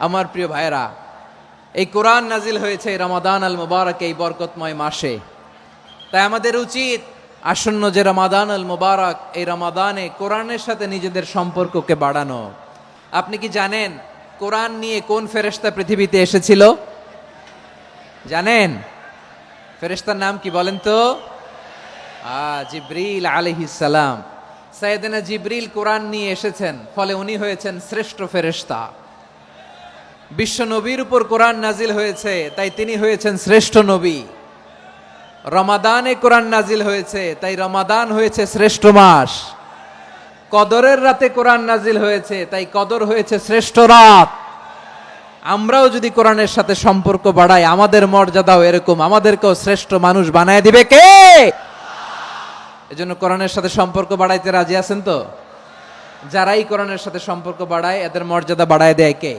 আমার প্রিয় ভাইরা, এই কোরআন নাজিল হয়েছে রমাদান আল মুবারক, এই বরকতময় মাসে। তাই আমাদের উচিত আসন্ন যে রমাদান আল মুবারক, এই রমাদানে কোরআনের সাথে নিজেদের সম্পর্ককে বাড়ানো। আপনি কি জানেন কোরআন নিয়ে কোন ফেরেশতা পৃথিবীতে এসেছিল? জানেন ফেরেশতার নাম কি বলেন তো? জিবরিল আলাইহিস সালাম। সাইয়েদনা জিবরিল কোরআন নিয়ে এসেছেন, ফলে উনি হয়েছেন শ্রেষ্ঠ ফেরেশতা। বিশ্ব নবীর উপর কোরআন নাজিল হয়েছে, তাই তিনি হয়েছেন শ্রেষ্ঠ নবী। রমাদানে কোরআন নাজিল হয়েছে, তাই রমাদান হয়েছে শ্রেষ্ঠ মাস। কদরের রাতে কোরআন নাজিল হয়েছে, তাই কদর হয়েছে শ্রেষ্ঠ রাত। আমরাও যদি কোরআনের সাথে সম্পর্ক বাড়াই, আমাদের মর্যাদাও এরকম, আমাদেরকেও শ্রেষ্ঠ মানুষ বানায় দিবে কে? এজন্য কোরআনের সাথে সম্পর্ক বাড়াইতে রাজি আছেন তো? যারাই কোরআনের সাথে সম্পর্ক বাড়ায়, এদের মর্যাদা বাড়ায় দেয় কে?